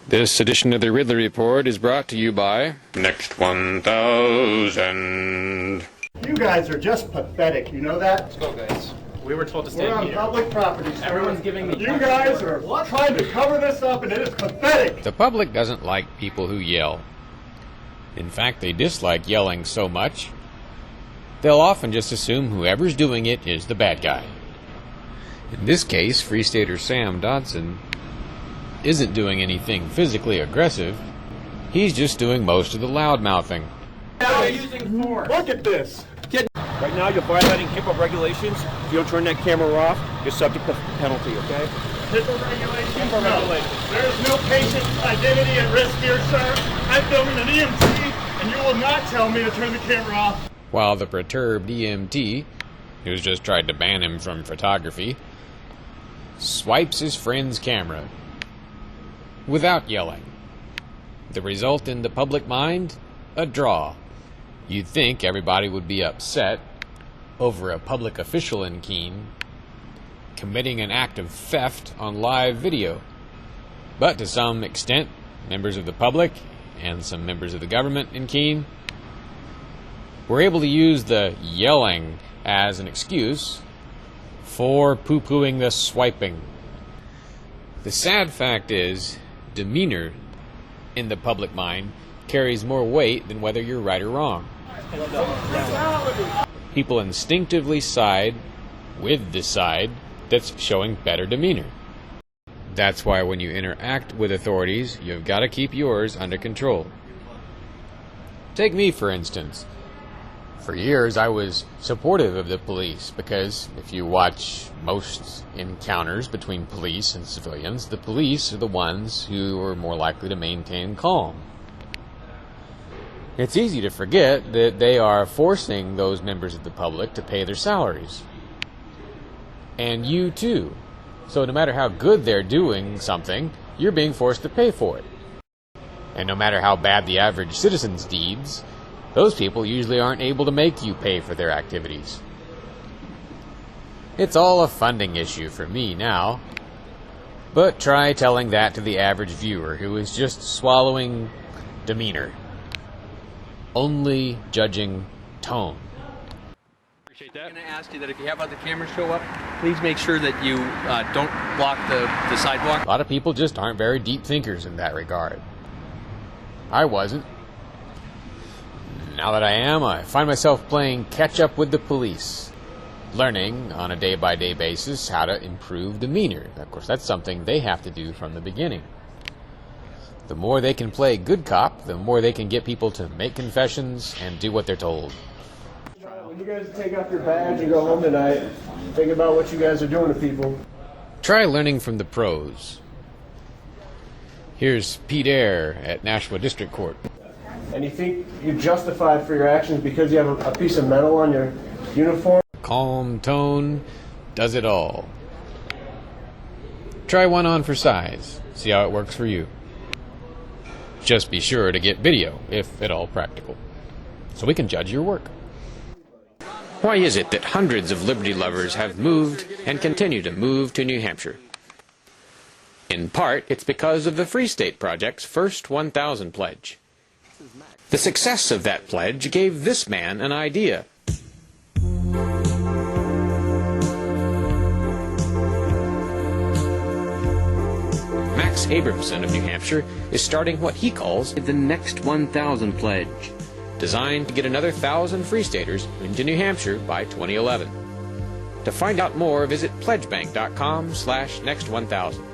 This edition of the Ridley Report is brought to you by Next 1000. You guys are just pathetic, you know that? Let's go, guys. We were told to stand We're on here. public property, sir. Everyone's giving me... You guys are trying to cover this up, and it is pathetic. The public doesn't like people who yell. In fact, they dislike yelling so much, they'll often just assume whoever's doing it is the bad guy. In this case, Free Stater Sam Dodson isn't doing anything physically aggressive. He's just doing most of the loud-mouthing. Now you're using force. Look at this. Right now, you're violating HIPAA regulations. If you don't turn that camera off, you're subject to penalty, okay? HIPAA regulations? No. There is no patient identity at risk here, sir. I'm filming an EMT, and you will not tell me to turn the camera off. While the perturbed EMT, who's just tried to ban him from photography, swipes his friend's camera without yelling. The result in the public mind? A draw. You'd think everybody would be upset over a public official in Keene committing an act of theft on live video. But to some extent, members of the public and some members of the government in Keene were able to use the yelling as an excuse for poo-pooing the swiping. The sad fact is, demeanor in the public mind carries more weight than whether you're right or wrong. People instinctively side with the side that's showing better demeanor. That's why when you interact with authorities, you've got to keep yours under control. Take me, for instance. For years, I was supportive of the police because if you watch most encounters between police and civilians, the police are the ones who are more likely to maintain calm. It's easy to forget that they are forcing those members of the public to pay their salaries. And you too. So no matter how good they're doing something, you're being forced to pay for it. And no matter how bad the average citizen's deeds, those people usually aren't able to make you pay for their activities. It's all a funding issue for me now. But try telling that to the average viewer who is just swallowing demeanor, only judging tone. Appreciate that. I'm going to ask you that if you have other cameras show up, please make sure that you don't block the sidewalk. A lot of people just aren't very deep thinkers in that regard. I wasn't. Now that I am, I find myself playing catch-up with the police, learning on a day-by-day basis how to improve demeanor. Of course, that's something they have to do from the beginning. The more they can play good cop, the more they can get people to make confessions and do what they're told. When you guys take off your badge and go home tonight, think about what you guys are doing to people. Try learning from the pros. Here's Pete Eyre at Nashua District Court. And you think you're justified for your actions because you have a piece of metal on your uniform? Calm tone does it all. Try one on for size. See how it works for you. Just be sure to get video, if at all practical, so we can judge your work. Why is it that hundreds of liberty lovers have moved and continue to move to New Hampshire? In part, it's because of the Free State Project's first 1,000 pledge. The success of that pledge gave this man an idea. Max Abramson of New Hampshire is starting what he calls the Next 1,000 Pledge, designed to get another 1,000 Free Staters into New Hampshire by 2011. To find out more, visit pledgebank.com/next1000.